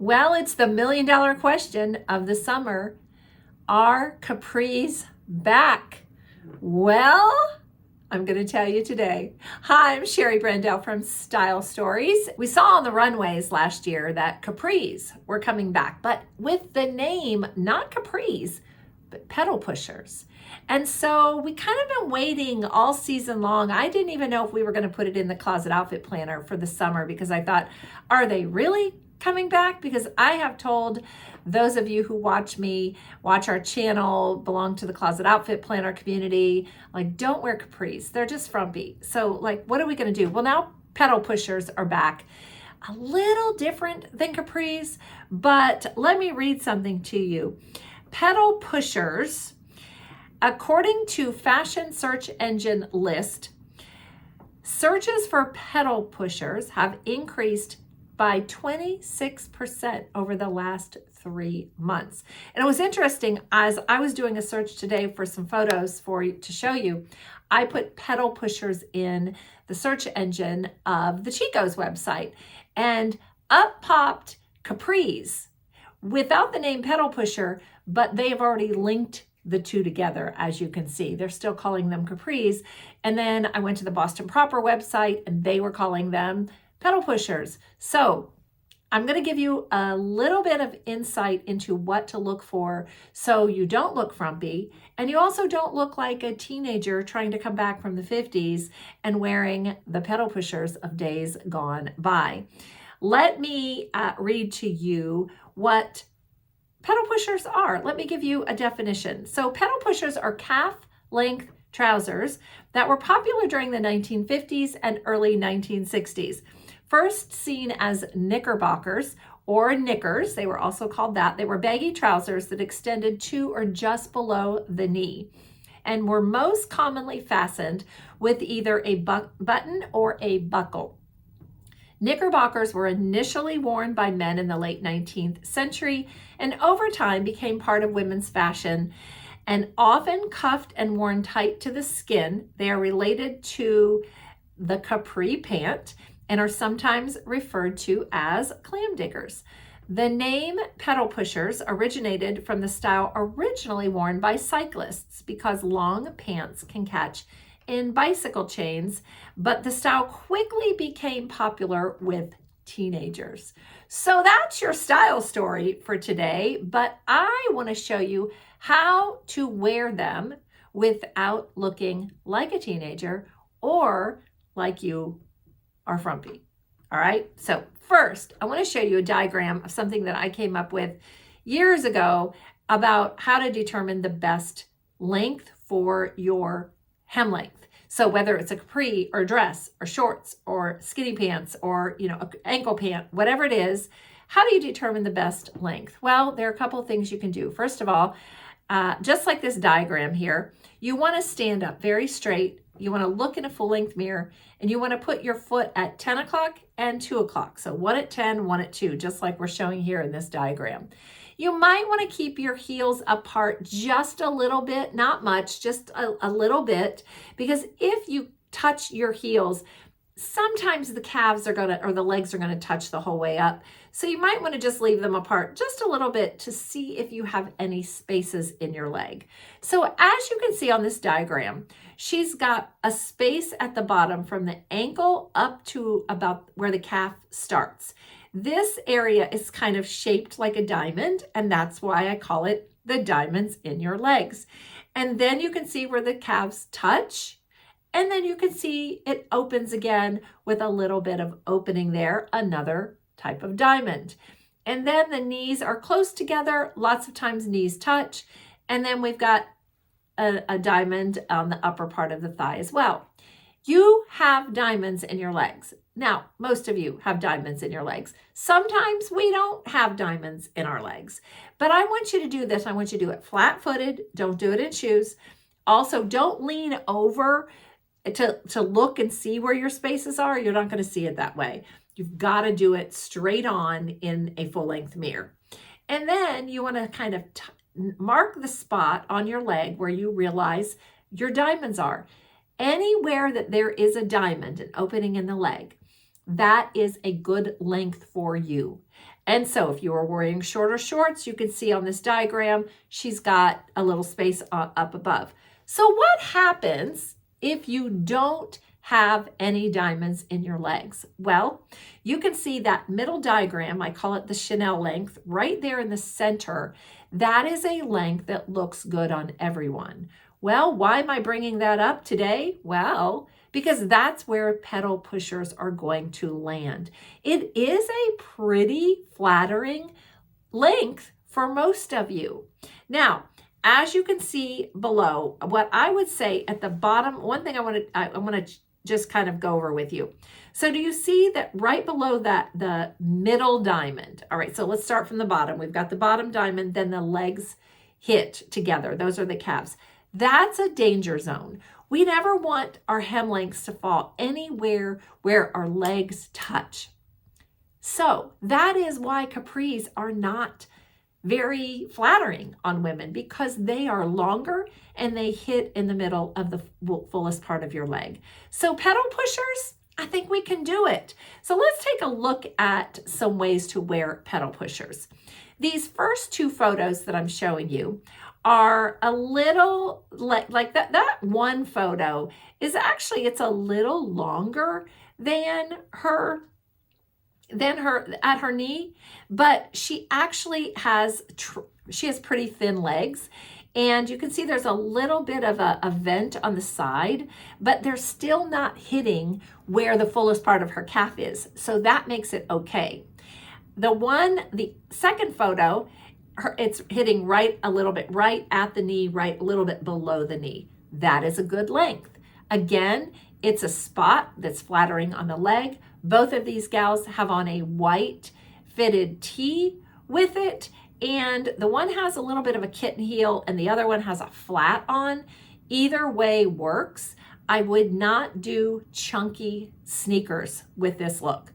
Well, it's the $1,000,000 question of the summer. Are capris back? Well, I'm going to tell you today. Hi, I'm Shari Braendel from Style Stories. We saw on the runways last year that capris were coming back, but with the name, not capris, but pedal pushers. And so we kind of been waiting all season long. I didn't even know if we were going to put it in the closet outfit planner for the summer because I thought, are they really coming back? Because I have told those of you who watch our channel, belong to the closet outfit planner community, like, don't wear capris. They're just frumpy. So like, what are we going to do? Well, now pedal pushers are back. A little different than capris, but let me read something to you. Pedal pushers, according to fashion search engine list, searches for pedal pushers have increased by 26% over the last 3 months. And it was interesting, as I was doing a search today for some photos to show you, I put pedal pushers in the search engine of the Chico's website, and up popped capris without the name pedal pusher, but they have already linked the two together, as you can see. They're still calling them capris. And then I went to the Boston Proper website and they were calling them pedal pushers. So I'm going to give you a little bit of insight into what to look for so you don't look frumpy and you also don't look like a teenager trying to come back from the 50s and wearing the pedal pushers of days gone by. Let me read to you what pedal pushers are. Let me give you a definition. So pedal pushers are calf-length trousers that were popular during the 1950s and early 1960s. First seen as knickerbockers or knickers, they were also called that. They were baggy trousers that extended to or just below the knee and were most commonly fastened with either a button or a buckle. Knickerbockers were initially worn by men in the late 19th century and over time became part of women's fashion and often cuffed and worn tight to the skin. They are related to the Capri pant and are sometimes referred to as clam diggers. The name pedal pushers originated from the style originally worn by cyclists because long pants can catch in bicycle chains, but the style quickly became popular with teenagers. So that's your style story for today, but I want to show you how to wear them without looking like a teenager or like you are frumpy. All right, so first I want to show you a diagram of something that I came up with years ago about how to determine the best length for your hem length. So whether it's a capri or dress or shorts or skinny pants or an ankle pant, whatever it is, how do you determine the best length? Well, there are a couple of things you can do. First of all, just like this diagram here, you want to stand up very straight. You want to look in a full-length mirror, and you want to put your foot at 10 o'clock and 2 o'clock. So one at 10, one at 2, just like we're showing here in this diagram. You might want to keep your heels apart just a little bit, not much, just a little bit, because if you touch your heels, sometimes the calves are or the legs are going to touch the whole way up. So you might want to just leave them apart just a little bit to see if you have any spaces in your leg. So as you can see on this diagram, she's got a space at the bottom from the ankle up to about where the calf starts. This area is kind of shaped like a diamond, and that's why I call it the diamonds in your legs. And then you can see where the calves touch. And then you can see it opens again with a little bit of opening there, another type of diamond. And then the knees are close together. Lots of times knees touch. And then we've got a diamond on the upper part of the thigh as well. You have diamonds in your legs. Now, most of you have diamonds in your legs. Sometimes we don't have diamonds in our legs. But I want you to do this. I want you to do it flat-footed. Don't do it in shoes. Also, don't lean over to look and see where your spaces are. You're not going to see it that way. You've got to do it straight on in a full-length mirror. And then you want to kind of mark the spot on your leg where you realize your diamonds are. Anywhere that there is a diamond, an opening in the leg, that is a good length for you. And so if you are wearing shorter shorts, you can see on this diagram, she's got a little space up above. So what happens if you don't have any diamonds in your legs? Well, you can see that middle diagram, I call it the Chanel length, right there in the center. That is a length that looks good on everyone. Well, why am I bringing that up today? Well, because that's where pedal pushers are going to land. It is a pretty flattering length for most of you. Now, as you can see below, what I would say at the bottom, one thing I want to just kind of go over with you. So do you see that right below that, the middle diamond? All right, so let's start from the bottom. We've got the bottom diamond, then the legs hit together. Those are the calves. That's a danger zone. We never want our hem lengths to fall anywhere where our legs touch. So that is why capris are not very flattering on women, because they are longer and they hit in the middle of the fullest part of your leg. So pedal pushers, I think we can do it. So let's take a look at some ways to wear pedal pushers. These first two photos that I'm showing you are a little like that one photo is actually, it's a little longer than her at her knee, but she actually has pretty thin legs. And you can see there's a little bit of a vent on the side, but they're still not hitting where the fullest part of her calf is. So that makes it okay. The second photo, it's hitting right a little bit right at the knee, right a little bit below the knee. That is a good length. Again, it's a spot that's flattering on the leg. Both of these gals have on a white fitted tee with it, and the one has a little bit of a kitten heel and the other one has a flat on. Either way works. I would not do chunky sneakers with this look.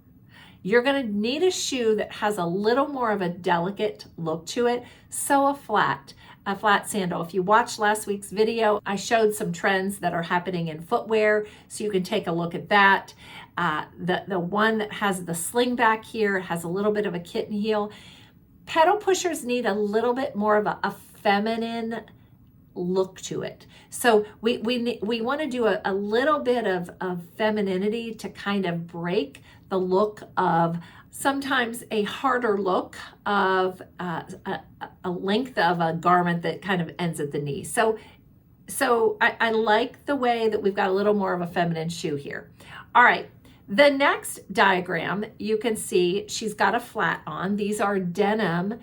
You're going to need a shoe that has a little more of a delicate look to it. So a flat sandal. If you watched last week's video, I showed some trends that are happening in footwear, so you can take a look at that. The one that has the sling back here has a little bit of a kitten heel. Pedal pushers need a little bit more of a feminine look to it. So we want to do a little bit of femininity to kind of break the look of sometimes a harder look of a length of a garment that kind of ends at the knee. So I like the way that we've got a little more of a feminine shoe here. All right. The next diagram, you can see she's got a flat on. These are denim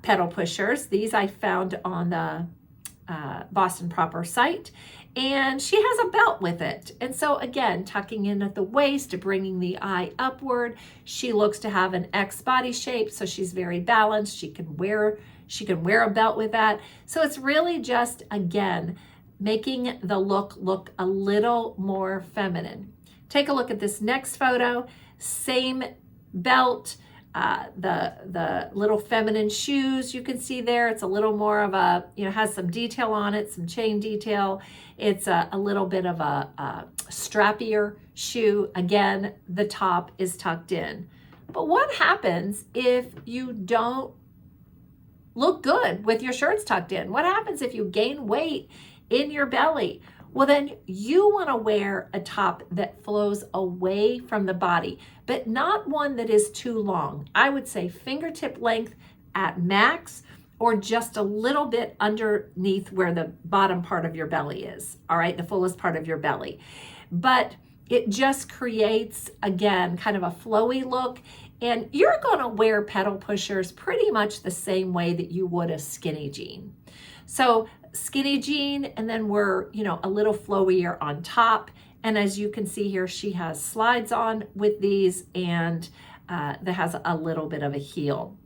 pedal pushers. These I found on the Boston Proper site, and she has a belt with it. And so again, tucking in at the waist, bringing the eye upward. She looks to have an X body shape, so she's very balanced. She can wear a belt with that. So it's really just, again, making the look a little more feminine. Take a look at this next photo. Same belt, the little feminine shoes you can see there. It's a little more of a, has some detail on it, some chain detail. It's a little bit of a strappier shoe. Again, the top is tucked in. But what happens if you don't look good with your shirts tucked in? What happens if you gain weight in your belly? Well, then you want to wear a top that flows away from the body, but not one that is too long. I would say fingertip length at max, or just a little bit underneath where the bottom part of your belly is, all right, the fullest part of your belly. But it just creates, again, kind of a flowy look, and you're going to wear pedal pushers pretty much the same way that you would a skinny jean. So skinny jean, and then we're, a little flowier on top. And as you can see here, she has slides on with these, and that has a little bit of a heel.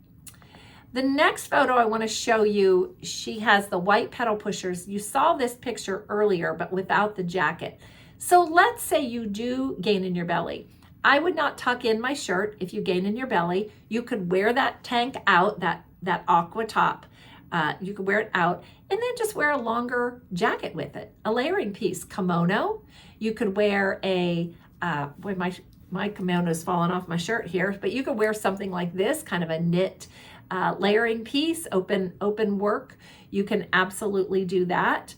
The next photo I want to show you, she has the white pedal pushers. You saw this picture earlier, but without the jacket. So let's say you do gain in your belly. I would not tuck in my shirt if you gain in your belly. You could wear that tank out, that aqua top. You could wear it out, and then just wear a longer jacket with it, a layering piece, kimono. You could wear a, my kimono's fallen off my shirt here, but you could wear something like this, kind of a knit layering piece, open work. You can absolutely do that.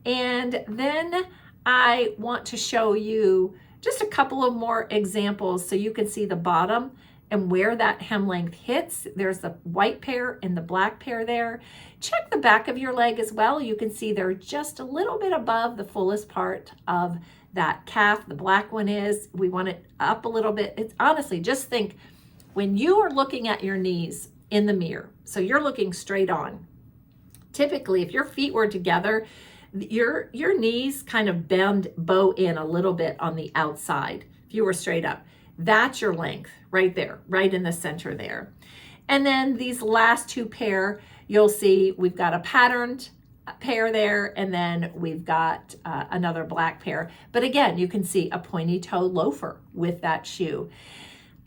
And then I want to show you just a couple of more examples so you can see the bottom and where that hem length hits. There's the white pair and the black pair there. Check the back of your leg as well. You can see they're just a little bit above the fullest part of that calf. The black one is. We want it up a little bit. It's honestly, just think when you are looking at your knees in the mirror, so you're looking straight on. Typically, if your feet were together, your knees kind of bow in a little bit on the outside. If you were straight up, that's your length right there, right in the center there. And then these last two pair, you'll see we've got a patterned pair there, and then we've got another black pair. But again, you can see a pointy toe loafer with that shoe.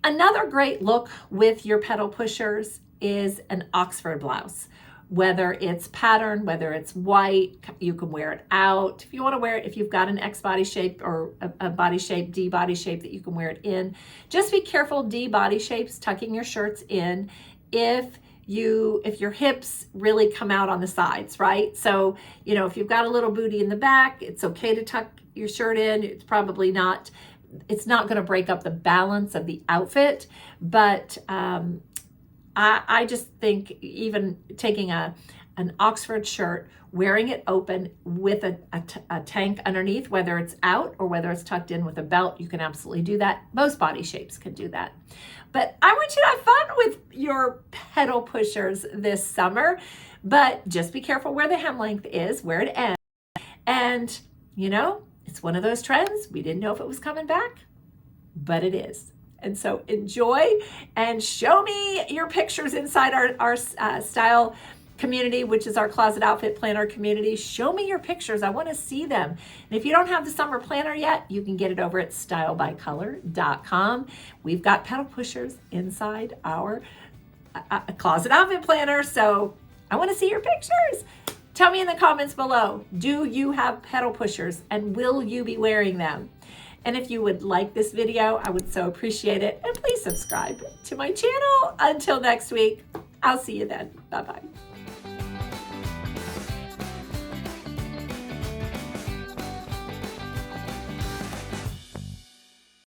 Another great look with your pedal pushers is an Oxford blouse. Whether it's patterned, whether it's white, you can wear it out. If you want to wear it, if you've got an X body shape or a body shape, D body shape that you can wear it in, just be careful, D body shapes, tucking your shirts in if your hips really come out on the sides, right? So, you know, if you've got a little booty in the back, it's okay to tuck your shirt in. It's probably not, it's not going to break up the balance of the outfit, but I just think even taking an Oxford shirt, wearing it open with a tank underneath, whether it's out or whether it's tucked in with a belt, you can absolutely do that. Most body shapes can do that. But I want you to have fun with your pedal pushers this summer, but just be careful where the hem length is, where it ends. And, you know, it's one of those trends. We didn't know if it was coming back, but it is. And so enjoy and show me your pictures inside our style community, which is our closet outfit planner community. Show me your pictures. I want to see them. And if you don't have the summer planner yet, you can get it over at stylebycolor.com. We've got pedal pushers inside our closet outfit planner. So I want to see your pictures. Tell me in the comments below, do you have pedal pushers and will you be wearing them? And if you would like this video, I would so appreciate it. And please subscribe to my channel. Until next week, I'll see you then. Bye-bye.